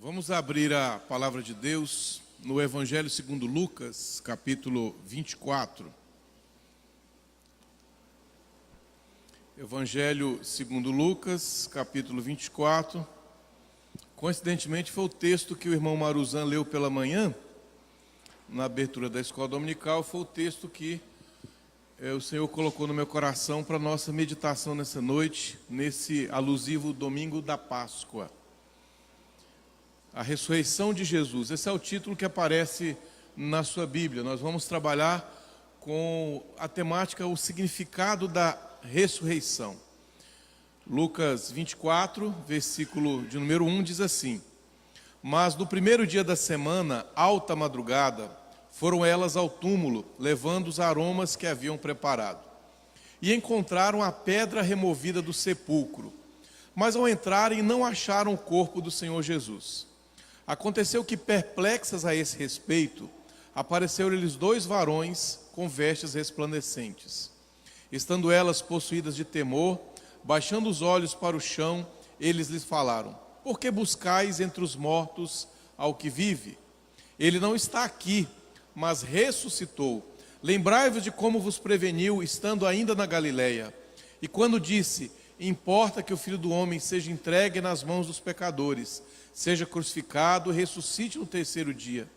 Vamos abrir a palavra de Deus no Evangelho segundo Lucas, capítulo 24. Evangelho segundo Lucas, capítulo 24. Coincidentemente foi o texto que o irmão Maruzan leu pela manhã, na abertura da escola dominical, foi o texto que o Senhor colocou no meu coração para nossa meditação nessa noite, nesse alusivo domingo da Páscoa. A ressurreição de Jesus, esse é o título que aparece na sua Bíblia. Nós vamos trabalhar com a temática, o significado da ressurreição. Lucas 24, versículo de número 1, diz assim: Mas no primeiro dia da semana, alta madrugada, foram elas ao túmulo, levando os aromas que haviam preparado. E encontraram a pedra removida do sepulcro. Mas ao entrarem, não acharam o corpo do Senhor Jesus. Aconteceu que, perplexas a esse respeito, apareceram-lhes dois varões com vestes resplandecentes. Estando elas possuídas de temor, baixando os olhos para o chão, eles lhes falaram: Por que buscais entre os mortos ao que vive? Ele não está aqui, mas ressuscitou. Lembrai-vos de como vos preveniu, estando ainda na Galileia. E quando disse: Importa que o Filho do Homem seja entregue nas mãos dos pecadores, seja crucificado e ressuscite no terceiro dia.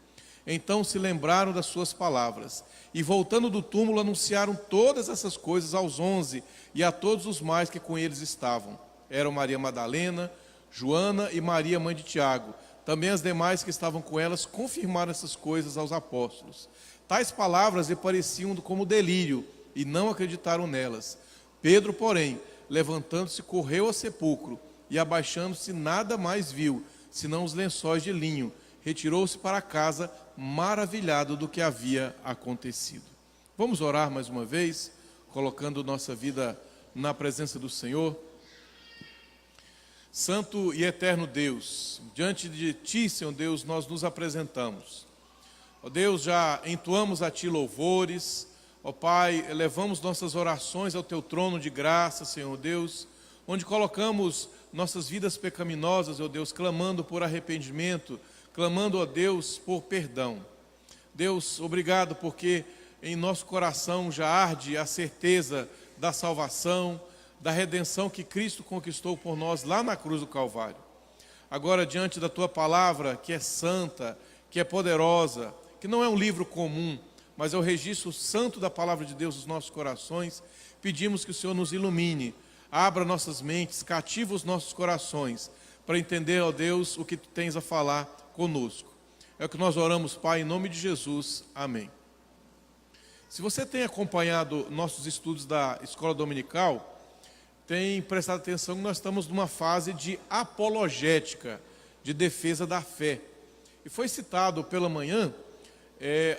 Então se lembraram das suas palavras, e voltando do túmulo anunciaram todas essas coisas aos 11 e a todos os mais que com eles estavam. Eram Maria Madalena, Joana e Maria, mãe de Tiago. Também as demais que estavam com elas confirmaram essas coisas aos apóstolos. Tais palavras lhe pareciam como delírio, e não acreditaram nelas. Pedro, porém, levantando-se, correu ao sepulcro, e abaixando-se nada mais viu, senão os lençóis de linho. Retirou-se para casa, maravilhado do que havia acontecido. Vamos orar mais uma vez, colocando nossa vida na presença do Senhor. Santo e eterno Deus, diante de Ti, Senhor Deus, nós nos apresentamos. Ó Deus, já entoamos a Ti louvores. Ó Pai, elevamos nossas orações ao Teu trono de graça, Senhor Deus, onde colocamos nossas vidas pecaminosas, ó Deus, clamando por arrependimento, clamando, ó Deus, por perdão. Deus, obrigado porque em nosso coração já arde a certeza da salvação, da redenção que Cristo conquistou por nós lá na cruz do Calvário. Agora, diante da Tua palavra, que é santa, que é poderosa, que não é um livro comum, mas é o registro santo da palavra de Deus nos nossos corações, pedimos que o Senhor nos ilumine, abra nossas mentes, cativa os nossos corações, para entender, ó Deus, o que Tu tens a falar conosco. É o que nós oramos, Pai, em nome de Jesus. Amém. Se você tem acompanhado nossos estudos da escola dominical, tem prestado atenção que nós estamos numa fase de apologética, de defesa da fé. E foi citado pela manhã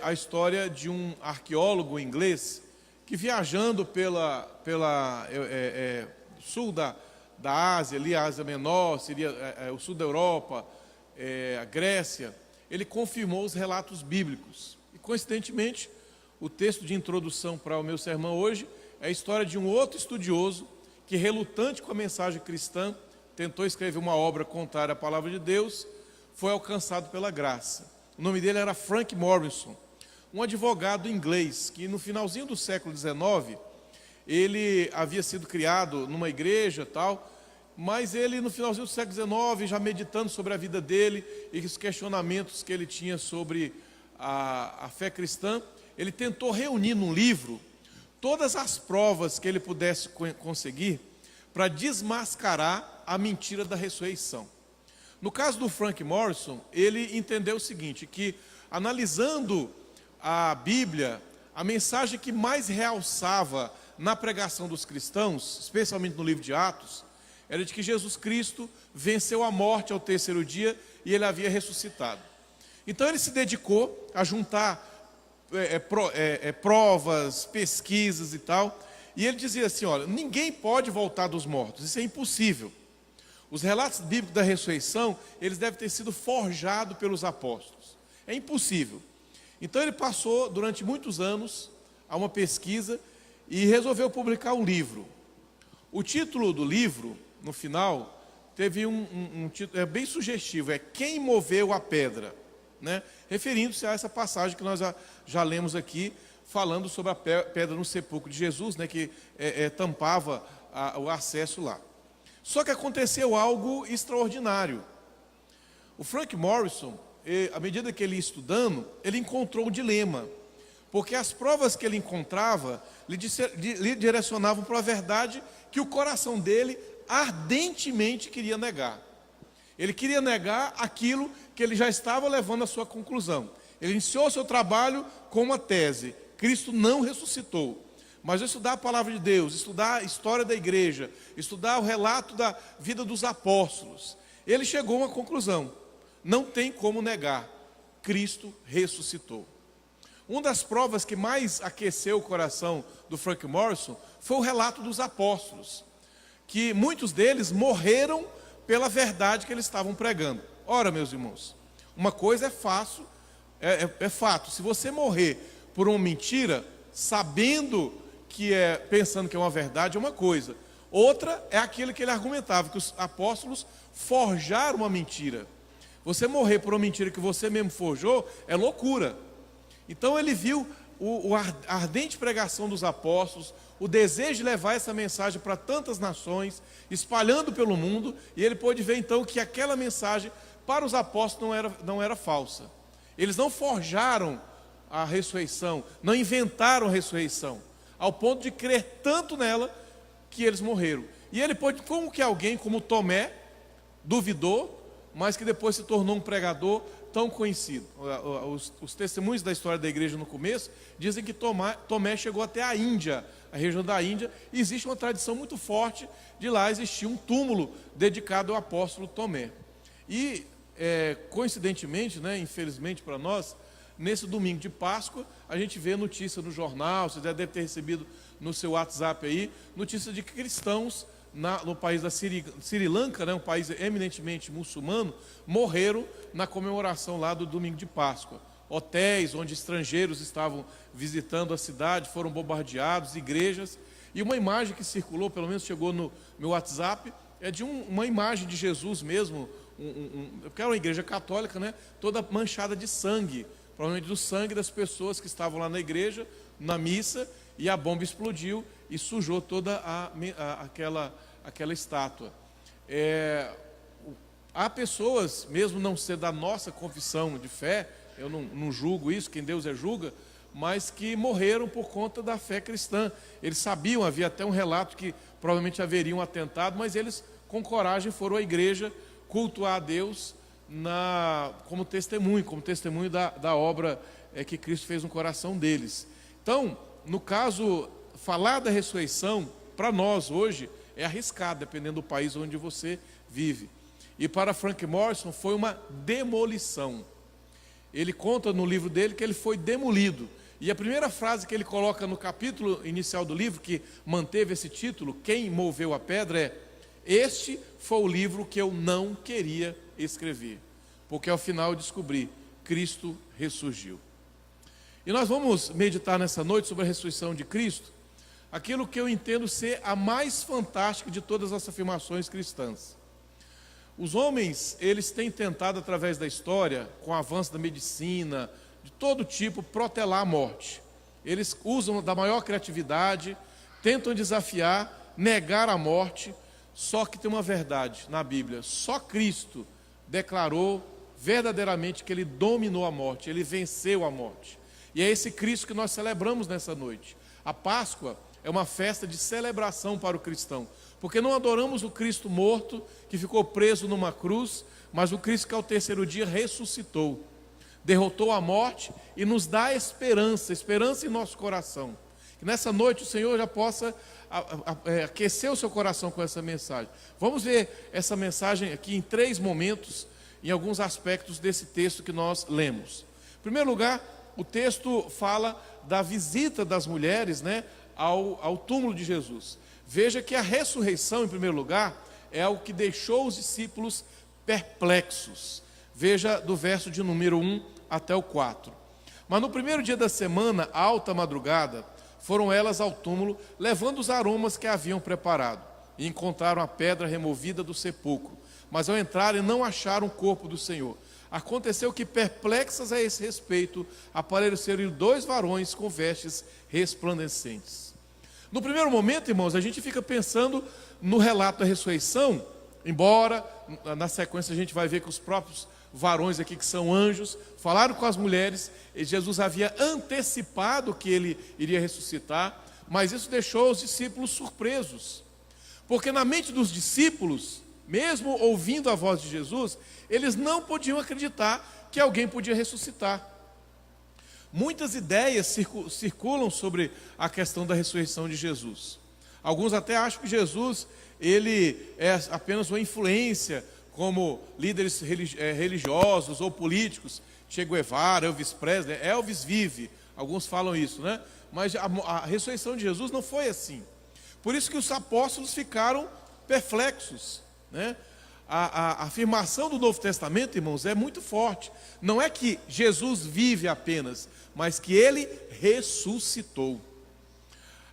a história de um arqueólogo inglês que, viajando pela sul da Ásia, ali a Ásia Menor, seria o sul da Europa, a Grécia, ele confirmou os relatos bíblicos. E, coincidentemente, o texto de introdução para o meu sermão hoje é a história de um outro estudioso que, relutante com a mensagem cristã, tentou escrever uma obra contrária à palavra de Deus, foi alcançado pela graça. O nome dele era Frank Morison, um advogado inglês que, no finalzinho do século XIX, ele havia sido criado numa igreja tal, mas ele, no finalzinho do século XIX, já meditando sobre a vida dele e os questionamentos que ele tinha sobre a fé cristã, ele tentou reunir num livro todas as provas que ele pudesse conseguir para desmascarar a mentira da ressurreição. No caso do Frank Morison, ele entendeu o seguinte, que analisando a Bíblia, a mensagem que mais realçava na pregação dos cristãos, especialmente no livro de Atos, era de que Jesus Cristo venceu a morte ao terceiro dia e ele havia ressuscitado. Então ele se dedicou a juntar provas, pesquisas e tal, e ele dizia assim: olha, ninguém pode voltar dos mortos, isso é impossível. Os relatos bíblicos da ressurreição, eles devem ter sido forjados pelos apóstolos. É impossível. Então ele passou durante muitos anos a uma pesquisa e resolveu publicar um livro. O título do livro, no final, teve um título bem sugestivo, quem moveu a pedra, né? Referindo-se a essa passagem que nós já lemos aqui, falando sobre a pedra no sepulcro de Jesus, né? Que tampava o acesso lá. Só que aconteceu algo extraordinário. O Frank Morison, à medida que ele ia estudando, ele encontrou um dilema, porque as provas que ele encontrava lhe direcionavam para a verdade que o coração dele ardentemente queria negar. Ele queria negar aquilo que ele já estava levando à sua conclusão. Ele iniciou seu trabalho com uma tese: Cristo não ressuscitou. Mas ao estudar a palavra de Deus, estudar a história da igreja, estudar o relato da vida dos apóstolos, ele chegou a uma conclusão: não tem como negar, Cristo ressuscitou. Uma das provas que mais aqueceu o coração do Frank Morison foi o relato dos apóstolos, que muitos deles morreram pela verdade que eles estavam pregando. Ora, meus irmãos, uma coisa é fácil, é fato: se você morrer por uma mentira, sabendo pensando que é uma verdade, é uma coisa. Outra é aquilo que ele argumentava, que os apóstolos forjaram uma mentira. Você morrer por uma mentira que você mesmo forjou é loucura. Então ele viu a ardente pregação dos apóstolos, o desejo de levar essa mensagem para tantas nações, espalhando pelo mundo, e ele pôde ver então que aquela mensagem para os apóstolos não era falsa. Eles não forjaram a ressurreição, não inventaram a ressurreição, ao ponto de crer tanto nela que eles morreram. E ele pôde, como que alguém como Tomé duvidou, mas que depois se tornou um pregador tão conhecido. Os testemunhos da história da igreja no começo dizem que Tomé chegou até a Índia, a região da Índia, e existe uma tradição muito forte de lá existir um túmulo dedicado ao apóstolo Tomé. E, coincidentemente, né, infelizmente para nós, nesse domingo de Páscoa, a gente vê notícia no jornal, você já deve ter recebido no seu WhatsApp aí, notícia de que cristãos no país da Sri Lanka, né, um país eminentemente muçulmano, morreram na comemoração lá do domingo de Páscoa. Hotéis onde estrangeiros estavam visitando a cidade foram bombardeados, igrejas, e uma imagem que circulou, pelo menos chegou no meu WhatsApp, é de uma imagem de Jesus mesmo, porque era uma igreja católica, né, toda manchada de sangue, provavelmente do sangue das pessoas que estavam lá na igreja, na missa, e a bomba explodiu e sujou toda aquela estátua. Há pessoas, mesmo não ser da nossa confissão de fé, eu não julgo isso, quem Deus julga, mas que morreram por conta da fé cristã. Eles sabiam, havia até um relato que provavelmente haveria um atentado, mas eles com coragem foram à igreja cultuar a Deus como testemunho da obra que Cristo fez no coração deles. Então, no caso, falar da ressurreição, para nós hoje, é arriscado, dependendo do país onde você vive. E para Frank Morison foi uma demolição. Ele conta no livro dele que ele foi demolido. E a primeira frase que ele coloca no capítulo inicial do livro, que manteve esse título, Quem Moveu a Pedra, é: este foi o livro que eu não queria escrever, porque ao final eu descobri, Cristo ressurgiu. E nós vamos meditar nessa noite sobre a ressurreição de Cristo, aquilo que eu entendo ser a mais fantástica de todas as afirmações cristãs. Os homens, eles têm tentado através da história, com o avanço da medicina, de todo tipo, protelar a morte. Eles usam da maior criatividade, tentam desafiar, negar a morte, só que tem uma verdade na Bíblia: só Cristo declarou verdadeiramente que Ele dominou a morte, Ele venceu a morte. E é esse Cristo que nós celebramos nessa noite. A Páscoa é uma festa de celebração para o cristão, porque não adoramos o Cristo morto, que ficou preso numa cruz, mas o Cristo que ao terceiro dia ressuscitou, derrotou a morte e nos dá esperança em nosso coração. Que nessa noite o Senhor já possa aquecer o seu coração com essa mensagem. Vamos ver essa mensagem aqui em 3 momentos, em alguns aspectos desse texto que nós lemos. Em primeiro lugar, o texto fala da visita das mulheres, né, ao túmulo de Jesus. Veja que a ressurreição, em primeiro lugar, é algo que deixou os discípulos perplexos. Veja do verso de número 1 até o 4. Mas no primeiro dia da semana, à alta madrugada, foram elas ao túmulo, levando os aromas que haviam preparado, e encontraram a pedra removida do sepulcro. mas ao entrarem não acharam o corpo do Senhor. Aconteceu que, perplexas a esse respeito, apareceram 2 varões com vestes resplandecentes. No primeiro momento, irmãos, a gente fica pensando no relato da ressurreição, embora na sequência a gente vai ver que os próprios varões aqui, que são anjos, falaram com as mulheres, e Jesus havia antecipado que ele iria ressuscitar, mas isso deixou os discípulos surpresos, porque na mente dos discípulos, mesmo ouvindo a voz de Jesus, eles não podiam acreditar que alguém podia ressuscitar. Muitas ideias circulam sobre a questão da ressurreição de Jesus. Alguns até acham que Jesus, ele é apenas uma influência, como líderes religiosos ou políticos, Che Guevara, Elvis Presley. Elvis vive, alguns falam isso, né? Mas a ressurreição de Jesus não foi assim. Por isso que os apóstolos ficaram perplexos, né? A afirmação do Novo Testamento, irmãos, é muito forte. Não é que Jesus vive apenas, mas que ele ressuscitou.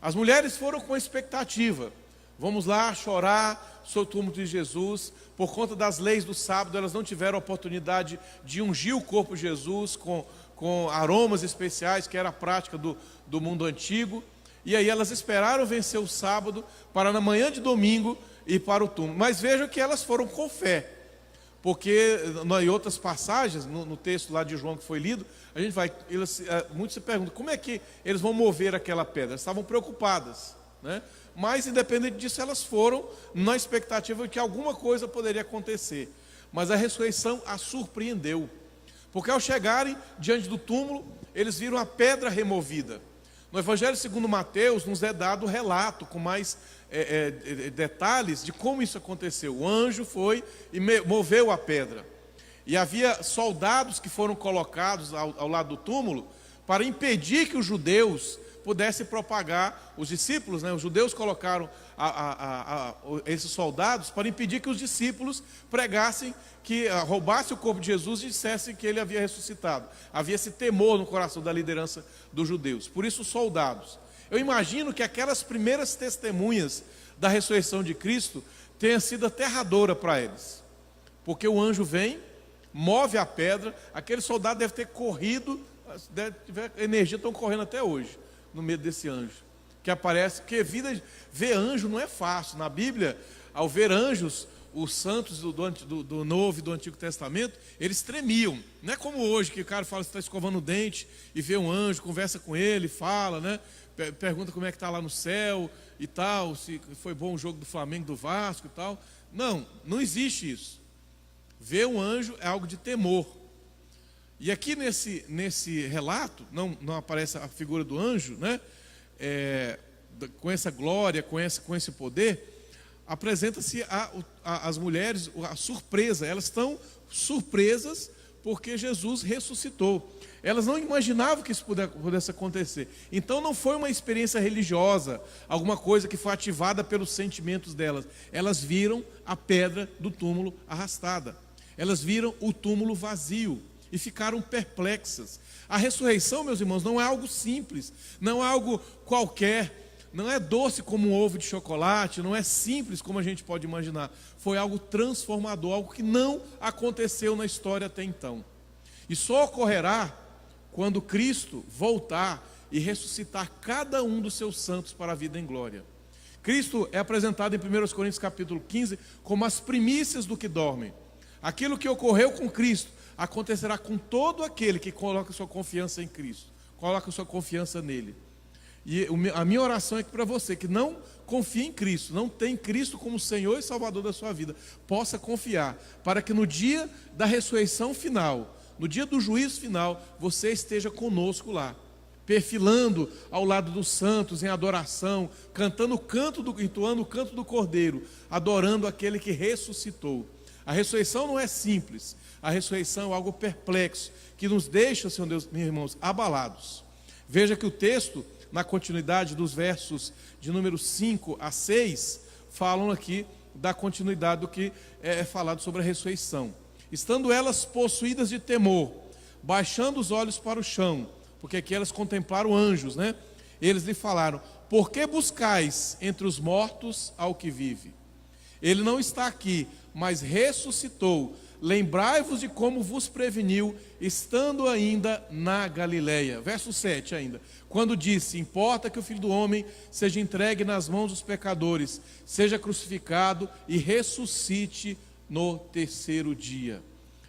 As mulheres foram com expectativa. Vamos lá chorar sobre o túmulo de Jesus. Por conta das leis do sábado, elas não tiveram a oportunidade de ungir o corpo de Jesus com aromas especiais, que era a prática do mundo antigo. E aí elas esperaram vencer o sábado para na manhã de domingo ir para o túmulo. Mas vejam que elas foram com fé, porque em outras passagens, no texto lá de João que foi lido, a gente vai, muitos se perguntam, como é que eles vão mover aquela pedra? Elas estavam preocupadas, né? Mas independente disso, elas foram na expectativa de que alguma coisa poderia acontecer. Mas a ressurreição as surpreendeu, porque ao chegarem diante do túmulo, eles viram a pedra removida. No Evangelho segundo Mateus, nos é dado o relato com mais detalhes de como isso aconteceu. O anjo foi e moveu a pedra. E havia soldados que foram colocados ao lado do túmulo para impedir que os judeus pudessem propagar, os discípulos, né? Os judeus colocaram esses soldados para impedir que os discípulos pregassem, que roubassem o corpo de Jesus e dissessem que ele havia ressuscitado. Havia esse temor no coração da liderança dos judeus. Por isso os soldados. Eu imagino que aquelas primeiras testemunhas da ressurreição de Cristo tenha sido aterradora para eles. Porque o anjo vem, move a pedra, aquele soldado deve ter corrido, deve tiver energia, estão correndo até hoje, no meio desse anjo, que aparece, porque ver anjo não é fácil. Na Bíblia, ao ver anjos, os santos do Novo e do Antigo Testamento, eles tremiam. Não é como hoje, que o cara fala que está escovando o dente e vê um anjo, conversa com ele, fala, né? Pergunta como é que está lá no céu e tal, se foi bom o jogo do Flamengo, do Vasco e tal. Não existe isso. Ver um anjo é algo de temor. E aqui nesse relato, não aparece a figura do anjo, né? Com essa glória, com esse poder, apresenta-se as mulheres a surpresa. Elas estão surpresas porque Jesus ressuscitou. Elas não imaginavam que isso pudesse acontecer. Então não foi uma experiência religiosa, alguma coisa que foi ativada pelos sentimentos delas. Elas viram a pedra do túmulo arrastada. Elas viram o túmulo vazio e ficaram perplexas. A ressurreição, meus irmãos, não é algo simples, não é algo qualquer, não é doce como um ovo de chocolate, não é simples como a gente pode imaginar. Foi algo transformador, algo que não aconteceu na história até então. E só ocorrerá quando Cristo voltar e ressuscitar cada um dos seus santos para a vida em glória. Cristo é apresentado em 1 Coríntios capítulo 15 como as primícias do que dormem. Aquilo que ocorreu com Cristo acontecerá com todo aquele que coloca sua confiança em Cristo, coloca sua confiança nele. E a minha oração é que para você que não confia em Cristo, não tem Cristo como Senhor e Salvador da sua vida, possa confiar, para que no dia da ressurreição final, no dia do juízo final, você esteja conosco lá, perfilando ao lado dos santos em adoração, cantando entoando o canto do Cordeiro, adorando aquele que ressuscitou. A ressurreição não é simples, a ressurreição é algo perplexo, que nos deixa, Senhor Deus, meus irmãos, abalados. Veja que o texto, na continuidade dos versos de número 5 a 6, falam aqui da continuidade do que é falado sobre a ressurreição. Estando elas possuídas de temor, baixando os olhos para o chão, porque aqui elas contemplaram anjos, né? Eles lhe falaram: por que buscais entre os mortos ao que vive? Ele não está aqui, mas ressuscitou. Lembrai-vos de como vos preveniu, estando ainda na Galileia. Verso 7 ainda. Quando disse: importa que o Filho do Homem seja entregue nas mãos dos pecadores, seja crucificado e ressuscite no terceiro dia.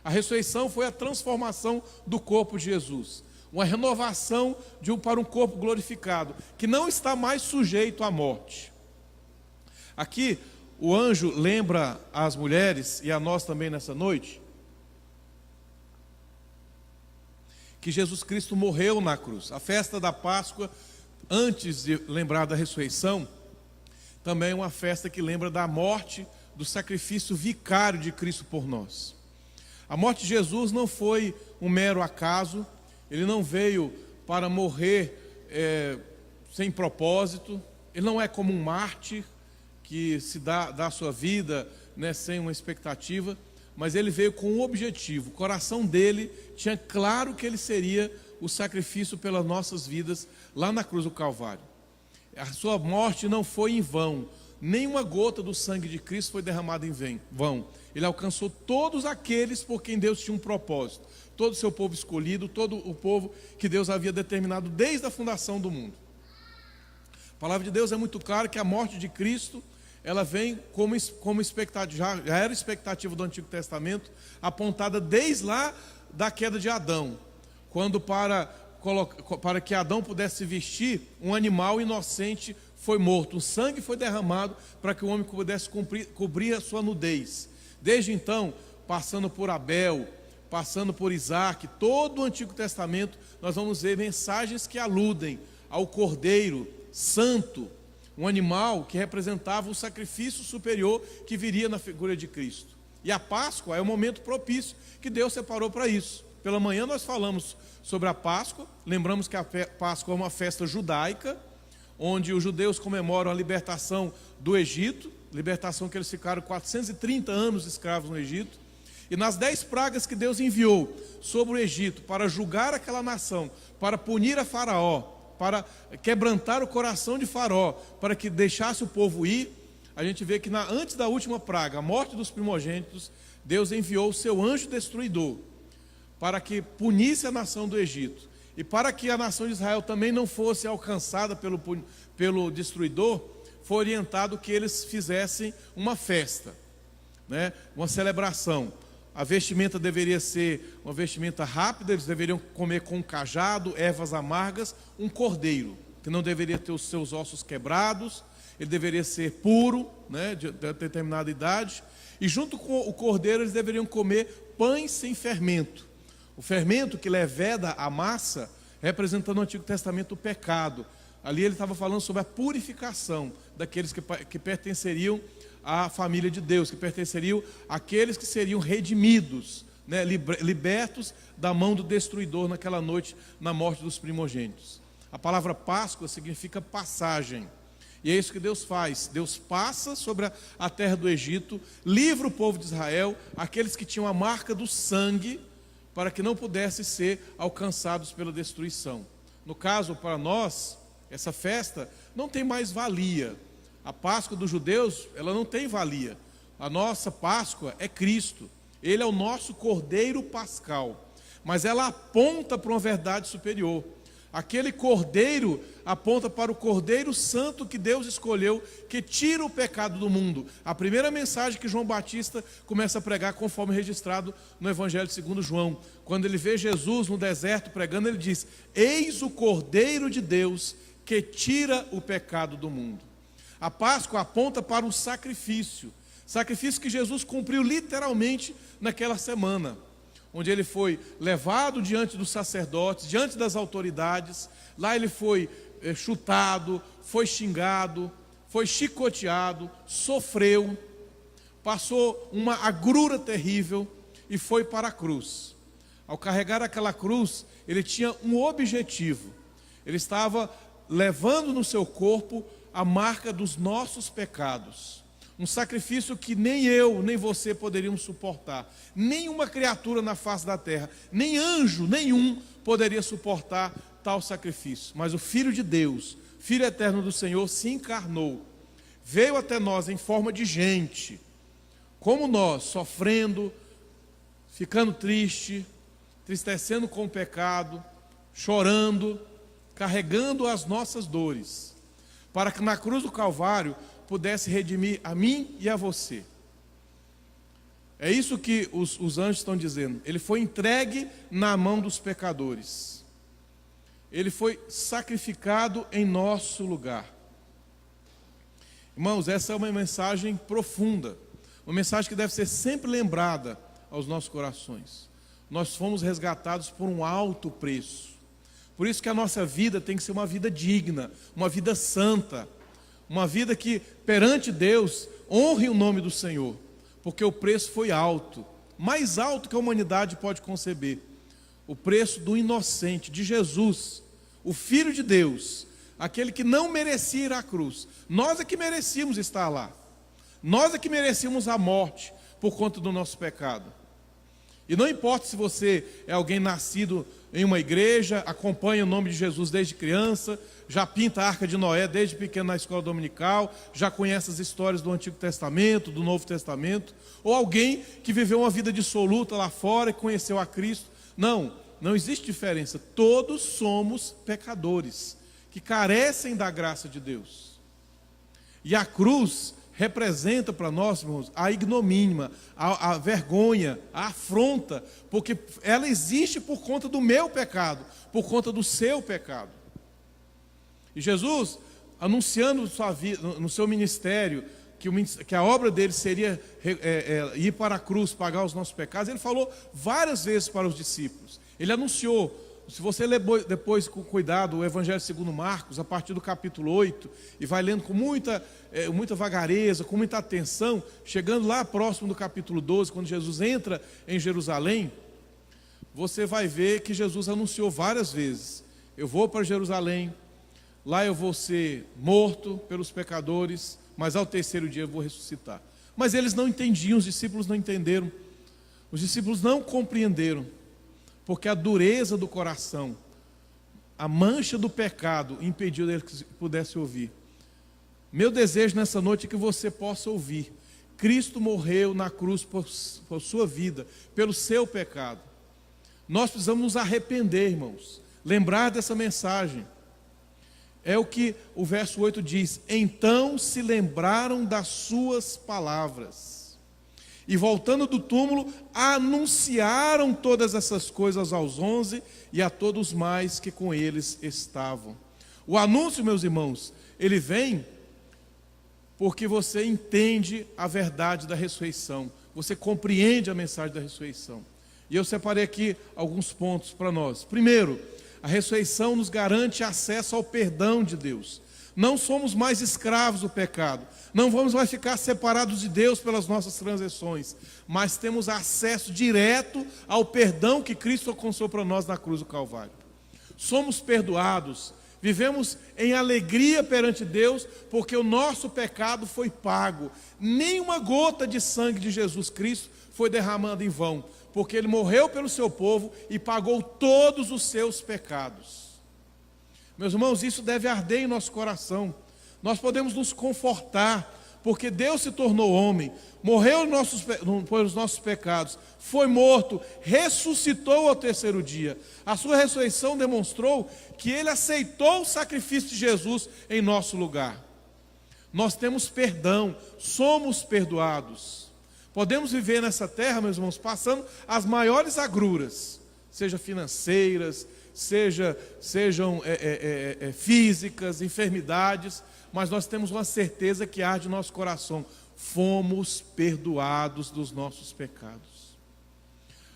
A ressurreição foi a transformação do corpo de Jesus. Uma renovação para um corpo glorificado, que não está mais sujeito à morte. Aqui, o anjo lembra às mulheres, e a nós também nessa noite, que Jesus Cristo morreu na cruz. A festa da Páscoa, antes de lembrar da ressurreição, também é uma festa que lembra da morte, do sacrifício vicário de Cristo por nós. A morte de Jesus não foi um mero acaso, ele não veio para morrer sem propósito, ele não é como um mártir, que se dá a sua vida, né, sem uma expectativa, mas ele veio com um objetivo. O coração dele tinha claro que ele seria o sacrifício pelas nossas vidas lá na cruz do Calvário. A sua morte não foi em vão, nenhuma gota do sangue de Cristo foi derramada em vão. Ele alcançou todos aqueles por quem Deus tinha um propósito, todo o seu povo escolhido, todo o povo que Deus havia determinado desde a fundação do mundo. A palavra de Deus é muito clara que a morte de Cristo, ela vem como expectativa, já era expectativa do Antigo Testamento, apontada desde lá da queda de Adão, quando para que Adão pudesse vestir, um animal inocente foi morto, o sangue foi derramado para que o homem pudesse cobrir a sua nudez. Desde então, passando por Abel, passando por Isaac, todo o Antigo Testamento, nós vamos ver mensagens que aludem ao Cordeiro Santo, um animal que representava o sacrifício superior que viria na figura de Cristo. E a Páscoa é o momento propício que Deus separou para isso. Pela manhã nós falamos sobre a Páscoa, lembramos que a Páscoa é uma festa judaica, onde os judeus comemoram a libertação do Egito, libertação que eles ficaram 430 anos escravos no Egito, e nas 10 pragas que Deus enviou sobre o Egito para julgar aquela nação, para punir a Faraó, para quebrantar o coração de Faraó, para que deixasse o povo ir, a gente vê que antes da última praga, a morte dos primogênitos, Deus enviou o seu anjo destruidor, para que punisse a nação do Egito, e para que a nação de Israel também não fosse alcançada pelo destruidor, foi orientado que eles fizessem uma festa, né? Uma celebração. A vestimenta deveria ser uma vestimenta rápida, eles deveriam comer com um cajado, ervas amargas, um cordeiro, que não deveria ter os seus ossos quebrados, ele deveria ser puro, né, de determinada idade, e junto com o cordeiro eles deveriam comer pães sem fermento. O fermento que leveda a massa, representando no Antigo Testamento o pecado. Ali ele estava falando sobre a purificação daqueles que pertenceriam à família de Deus, que pertenceriam àqueles que seriam redimidos, né, libertos da mão do destruidor naquela noite, na morte dos primogênitos. A palavra Páscoa significa passagem, e é isso que Deus faz. Deus passa sobre a terra do Egito, livra o povo de Israel, aqueles que tinham a marca do sangue, para que não pudessem ser alcançados pela destruição. No caso, para nós, essa festa não tem mais valia. A Páscoa dos judeus, ela não tem valia. A nossa Páscoa é Cristo. Ele é o nosso Cordeiro Pascal. Mas ela aponta para uma verdade superior. Aquele Cordeiro aponta para o Cordeiro Santo que Deus escolheu, que tira o pecado do mundo. A primeira mensagem que João Batista começa a pregar, conforme registrado no Evangelho segundo João. Quando ele vê Jesus no deserto pregando, ele diz: eis o Cordeiro de Deus que tira o pecado do mundo. A Páscoa aponta para um sacrifício que Jesus cumpriu literalmente naquela semana, onde ele foi levado diante dos sacerdotes, diante das autoridades. Lá ele foi chutado, foi xingado, foi chicoteado, sofreu, passou uma agrura terrível e foi para a cruz. Ao carregar aquela cruz, ele tinha um objetivo. Ele estava levando no seu corpo a marca dos nossos pecados. Um sacrifício que nem eu, nem você poderíamos suportar. Nenhuma criatura na face da terra, nem anjo nenhum poderia suportar tal sacrifício. Mas o Filho de Deus, Filho eterno do Senhor, se encarnou, veio até nós em forma de gente, como nós, sofrendo, ficando triste, tristecendo com o pecado, chorando, carregando as nossas dores, para que na cruz do Calvário pudesse redimir a mim e a você. É isso que os anjos estão dizendo. Ele foi entregue na mão dos pecadores. Ele foi sacrificado em nosso lugar. Irmãos, essa é uma mensagem profunda, uma mensagem que deve ser sempre lembrada aos nossos corações. Nós fomos resgatados por um alto preço. Por isso que a nossa vida tem que ser uma vida digna, uma vida santa, uma vida que perante Deus honre o nome do Senhor, porque o preço foi alto, mais alto que a humanidade pode conceber. O preço do inocente, de Jesus, o Filho de Deus, aquele que não merecia ir à cruz. Nós é que merecíamos estar lá. Nós é que merecíamos a morte por conta do nosso pecado. E não importa se você é alguém nascido em uma igreja, acompanha o nome de Jesus desde criança, já pinta a Arca de Noé desde pequeno na escola dominical, já conhece as histórias do Antigo Testamento, do Novo Testamento, ou alguém que viveu uma vida dissoluta lá fora e conheceu a Cristo. Não existe diferença. Todos somos pecadores, que carecem da graça de Deus. E a cruz representa para nós, irmãos, a ignomínia, a vergonha, a afronta, porque ela existe por conta do meu pecado, por conta do seu pecado. E Jesus, anunciando sua vida, no seu ministério, que a obra dele seria ir para a cruz, pagar os nossos pecados, ele falou várias vezes para os discípulos. Ele anunciou. Se você ler depois com cuidado o Evangelho segundo Marcos, a partir do capítulo 8, e vai lendo com muita vagareza, com muita atenção, chegando lá próximo do capítulo 12, quando Jesus entra em Jerusalém, você vai ver que Jesus anunciou várias vezes: eu vou para Jerusalém, lá eu vou ser morto pelos pecadores, mas ao terceiro dia eu vou ressuscitar. Mas eles não entendiam, os discípulos não entenderam, os discípulos não compreenderam, porque a dureza do coração, a mancha do pecado impediu dele que pudesse ouvir. Meu desejo nessa noite é que você possa ouvir. Cristo morreu na cruz por sua vida, pelo seu pecado. Nós precisamos nos arrepender, irmãos, lembrar dessa mensagem. É o que o verso 8 diz: então se lembraram das suas palavras. E voltando do túmulo, anunciaram todas essas coisas aos 11 e a todos mais que com eles estavam. O anúncio, meus irmãos, ele vem porque você entende a verdade da ressurreição. Você compreende a mensagem da ressurreição. E eu separei aqui alguns pontos para nós. Primeiro, a ressurreição nos garante acesso ao perdão de Deus. Não somos mais escravos do pecado. Não vamos mais ficar separados de Deus pelas nossas transgressões, mas temos acesso direto ao perdão que Cristo alcançou para nós na cruz do Calvário. Somos perdoados, vivemos em alegria perante Deus, porque o nosso pecado foi pago. Nenhuma gota de sangue de Jesus Cristo foi derramada em vão, porque Ele morreu pelo seu povo e pagou todos os seus pecados. Meus irmãos, isso deve arder em nosso coração. Nós podemos nos confortar, porque Deus se tornou homem, morreu pelos nossos pecados, foi morto, ressuscitou ao terceiro dia. A sua ressurreição demonstrou que Ele aceitou o sacrifício de Jesus em nosso lugar. Nós temos perdão, somos perdoados. Podemos viver nessa terra, meus irmãos, passando as maiores agruras, seja financeiras, sejam físicas, enfermidades, mas nós temos uma certeza que arde no nosso coração: fomos perdoados dos nossos pecados.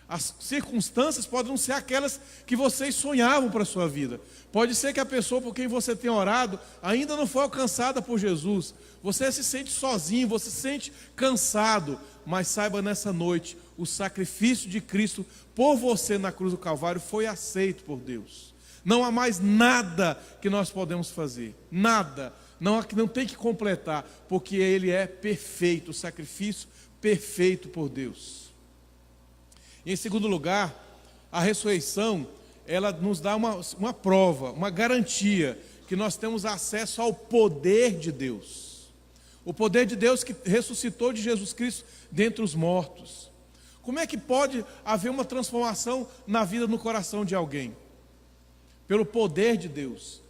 As circunstâncias podem não ser aquelas que vocês sonhavam para a sua vida. Pode ser que a pessoa por quem você tem orado ainda não foi alcançada por Jesus. Você se sente sozinho, você se sente cansado, mas saiba nessa noite, o sacrifício de Cristo por você na cruz do Calvário foi aceito por Deus. Não há mais nada que nós podemos fazer, nada. Não tem que completar, porque Ele é perfeito, o sacrifício perfeito por Deus. E em segundo lugar, a ressurreição, ela nos dá uma prova, uma garantia, que nós temos acesso ao poder de Deus. O poder de Deus que ressuscitou de Jesus Cristo dentre os mortos. Como é que pode haver uma transformação na vida, no coração de alguém? Pelo poder de Deus,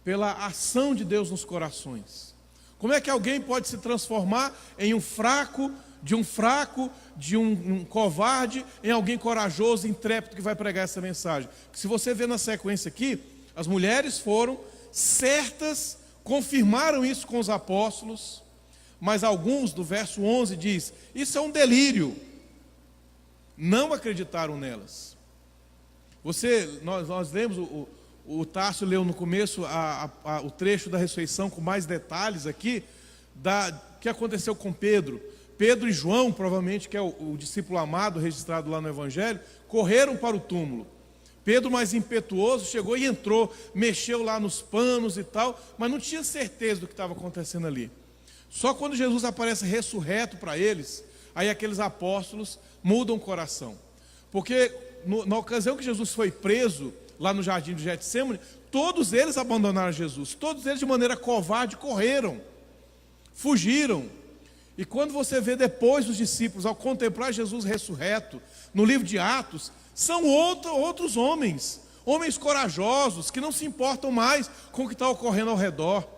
pela ação de Deus nos corações. Como é que alguém pode se transformar em um fraco, de um covarde, em alguém corajoso, intrépido que vai pregar essa mensagem? Se você vê na sequência aqui, as mulheres foram certas, confirmaram isso com os apóstolos, mas alguns, do verso 11 diz, isso é um delírio, não acreditaram nelas. Nós lemos, o Tássio leu no começo o trecho da ressurreição com mais detalhes aqui, que aconteceu com Pedro. Pedro e João, provavelmente, que é o discípulo amado registrado lá no Evangelho, correram para o túmulo. Pedro, mais impetuoso, chegou e entrou, mexeu lá nos panos e tal, mas não tinha certeza do que estava acontecendo ali. Só quando Jesus aparece ressurreto para eles, aí aqueles apóstolos mudam o coração. Porque na ocasião que Jesus foi preso, lá no jardim de Getsemane, todos eles abandonaram Jesus, todos eles de maneira covarde correram, fugiram. E quando você vê depois os discípulos, ao contemplar Jesus ressurreto, no livro de Atos, são outros homens corajosos, que não se importam mais com o que está ocorrendo ao redor.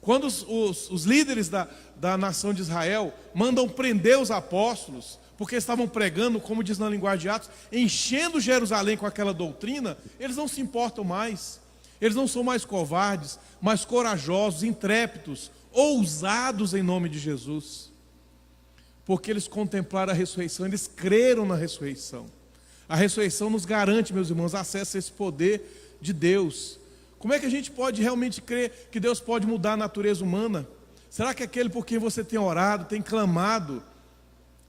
Quando os líderes da nação de Israel mandam prender os apóstolos, porque estavam pregando, como diz na linguagem de Atos, enchendo Jerusalém com aquela doutrina, eles não se importam mais. Eles não são mais covardes, mas corajosos, intrépidos, ousados em nome de Jesus. Porque eles contemplaram a ressurreição, eles creram na ressurreição. A ressurreição nos garante, meus irmãos, acesso a esse poder de Deus. Como é que a gente pode realmente crer que Deus pode mudar a natureza humana? Será que aquele por quem você tem orado, tem clamado,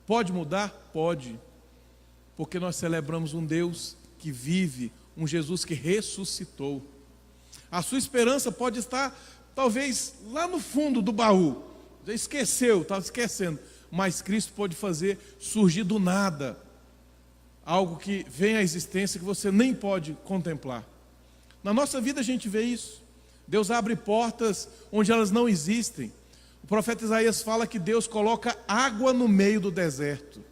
pode mudar? Pode. Porque nós celebramos um Deus que vive, um Jesus que ressuscitou. A sua esperança pode estar, talvez, lá no fundo do baú. Já esqueceu, estava esquecendo. Mas Cristo pode fazer surgir do nada algo que vem à existência que você nem pode contemplar. Na nossa vida a gente vê isso. Deus abre portas onde elas não existem. O profeta Isaías fala que Deus coloca água no meio do deserto.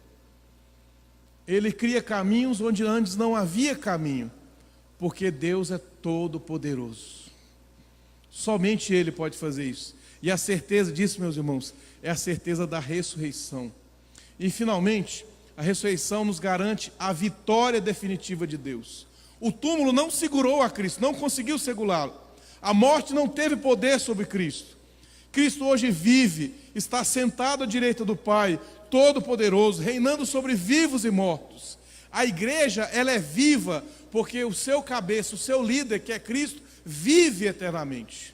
Ele cria caminhos onde antes não havia caminho, porque Deus é todo poderoso. Somente Ele pode fazer isso. E a certeza disso, meus irmãos, é a certeza da ressurreição. E finalmente, a ressurreição nos garante a vitória definitiva de Deus. O túmulo não segurou a Cristo, não conseguiu segurá-lo. A morte não teve poder sobre Cristo. Cristo hoje vive, está sentado à direita do Pai, todo-poderoso, reinando sobre vivos e mortos. A igreja, ela é viva, porque o seu cabeça, o seu líder, que é Cristo, vive eternamente.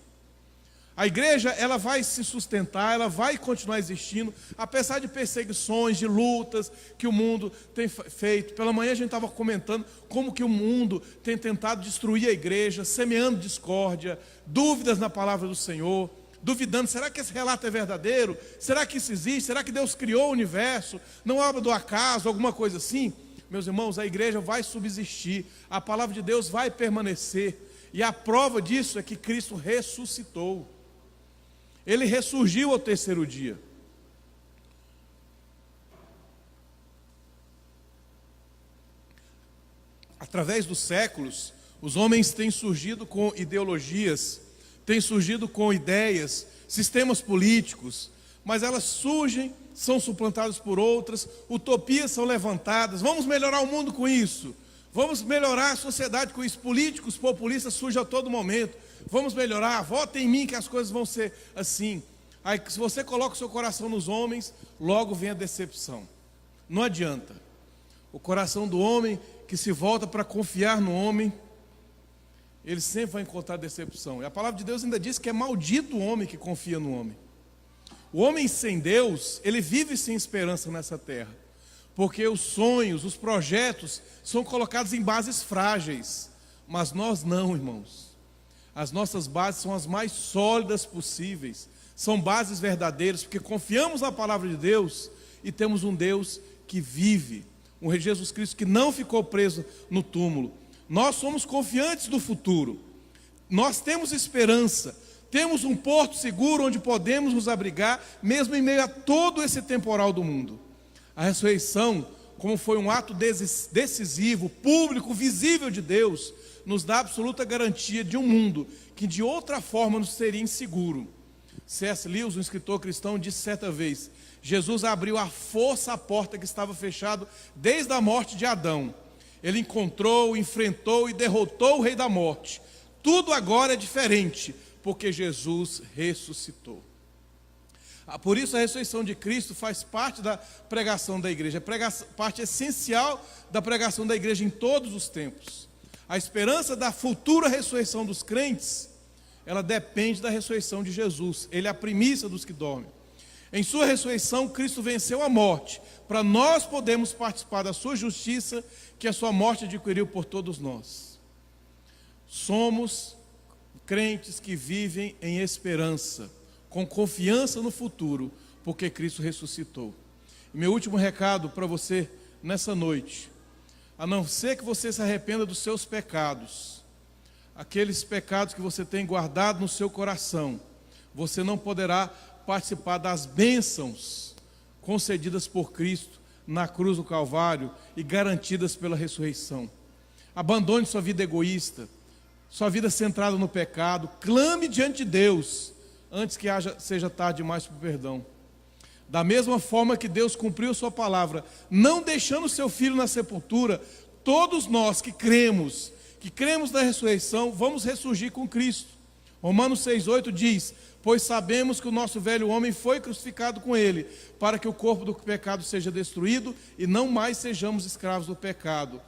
A igreja, ela vai se sustentar, ela vai continuar existindo, apesar de perseguições, de lutas que o mundo tem feito. Pela manhã a gente estava comentando como que o mundo tem tentado destruir a igreja, semeando discórdia, dúvidas na palavra do Senhor, duvidando, será que esse relato é verdadeiro? Será que isso existe? Será que Deus criou o universo? Não é obra do acaso, alguma coisa assim? Meus irmãos, a igreja vai subsistir, a palavra de Deus vai permanecer, e a prova disso é que Cristo ressuscitou. Ele ressurgiu ao terceiro dia. Através dos séculos, os homens têm surgido com ideologias, têm surgido com ideias, sistemas políticos, mas elas surgem, são suplantadas por outras, utopias são levantadas, vamos melhorar o mundo com isso, vamos melhorar a sociedade com isso, políticos populistas surgem a todo momento, vamos melhorar, votem em mim que as coisas vão ser assim. Aí se você coloca o seu coração nos homens, logo vem a decepção. Não adianta. O coração do homem que se volta para confiar no homem, ele sempre vai encontrar decepção. E a palavra de Deus ainda diz que é maldito o homem que confia no homem. O homem sem Deus, ele vive sem esperança nessa terra, porque os sonhos, os projetos são colocados em bases frágeis, mas nós não, irmãos. As nossas bases são as mais sólidas possíveis, são bases verdadeiras, porque confiamos na palavra de Deus e temos um Deus que vive, um Rei Jesus Cristo que não ficou preso no túmulo. Nós somos confiantes do futuro, nós temos esperança, Temos um porto seguro onde podemos nos abrigar, mesmo em meio a todo esse temporal do mundo. A ressurreição, como foi um ato decisivo, público, visível de Deus, nos dá absoluta garantia de um mundo que de outra forma nos seria inseguro. C.S. Lewis, um escritor cristão, disse certa vez: Jesus abriu à força a porta que estava fechada desde a morte de Adão. Ele encontrou, enfrentou e derrotou o rei da morte. Tudo agora é diferente, porque Jesus ressuscitou. Por isso a ressurreição de Cristo faz parte da pregação da igreja, parte essencial da pregação da igreja em todos os tempos. A esperança da futura ressurreição dos crentes, ela depende da ressurreição de Jesus. Ele é a primícia dos que dormem. Em sua ressurreição, Cristo venceu a morte, para nós podermos participar da sua justiça, que a sua morte adquiriu por todos nós. Somos crentes que vivem em esperança, com confiança no futuro, porque Cristo ressuscitou. E meu último recado para você nessa noite: a não ser que você se arrependa dos seus pecados, aqueles pecados que você tem guardado no seu coração, você não poderá participar das bênçãos concedidas por Cristo na cruz do Calvário e garantidas pela ressurreição. Abandone sua vida egoísta, sua vida centrada no pecado, clame diante de Deus, antes que seja tarde demais para o perdão. Da mesma forma que Deus cumpriu sua palavra, não deixando seu Filho na sepultura, todos nós que cremos na ressurreição, vamos ressurgir com Cristo. Romanos 6,8 diz: pois sabemos que o nosso velho homem foi crucificado com ele, para que o corpo do pecado seja destruído e não mais sejamos escravos do pecado.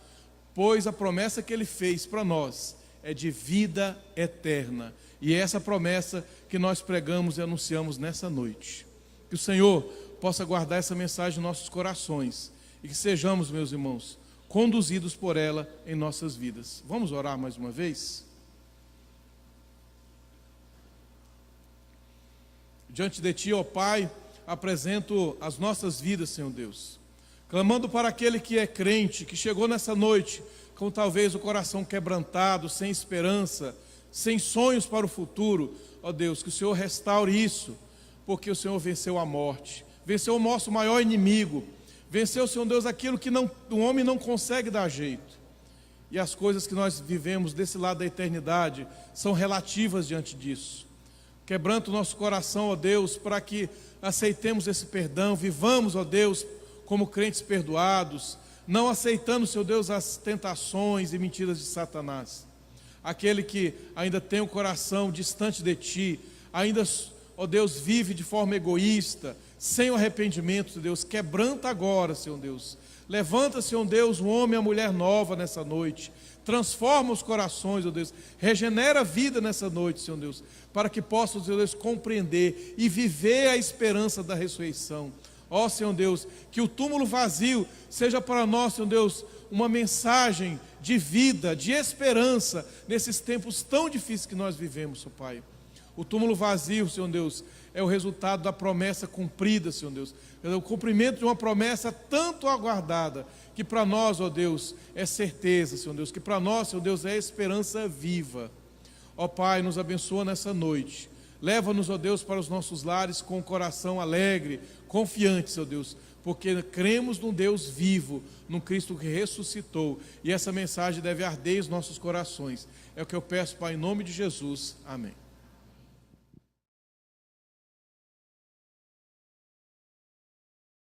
Pois a promessa que ele fez para nós é de vida eterna. E é essa promessa que nós pregamos e anunciamos nessa noite. Que o Senhor possa guardar essa mensagem em nossos corações e que sejamos, meus irmãos, conduzidos por ela em nossas vidas. Vamos orar mais uma vez? Diante de Ti, ó Pai, apresento as nossas vidas, Senhor Deus, clamando para aquele que é crente, que chegou nessa noite com talvez o coração quebrantado, sem esperança, sem sonhos para o futuro. Ó Deus, que o Senhor restaure isso, porque o Senhor venceu a morte, venceu o nosso maior inimigo, venceu, Senhor Deus, aquilo que o homem não consegue dar jeito. E as coisas que nós vivemos desse lado da eternidade são relativas diante disso. Quebranta o nosso coração, ó Deus, para que aceitemos esse perdão, vivamos, ó Deus, como crentes perdoados, não aceitando, Senhor Deus, as tentações e mentiras de Satanás. Aquele que ainda tem o coração distante de Ti, ainda, ó Deus, vive de forma egoísta, sem o arrependimento, Senhor Deus, quebranta agora, Senhor Deus. Levanta, Senhor Deus, um homem e a mulher nova nessa noite. Transforma os corações, ó Deus. Regenera a vida nessa noite, Senhor Deus, para que possam, Senhor Deus, compreender e viver a esperança da ressurreição. Ó Senhor Deus, que o túmulo vazio seja para nós, Senhor Deus, uma mensagem de vida, de esperança, nesses tempos tão difíceis que nós vivemos, Senhor Pai. O túmulo vazio, Senhor Deus, é o resultado da promessa cumprida, Senhor Deus. É o cumprimento de uma promessa tanto aguardada, que para nós, ó Deus, é certeza, Senhor Deus, que para nós, Senhor Deus, é esperança viva. Ó Pai, nos abençoa nessa noite. Leva-nos, ó Deus, para os nossos lares com o coração alegre, confiante, Senhor Deus, porque cremos num Deus vivo, num Cristo que ressuscitou, e essa mensagem deve arder em nossos corações. É o que eu peço, Pai, em nome de Jesus. Amém.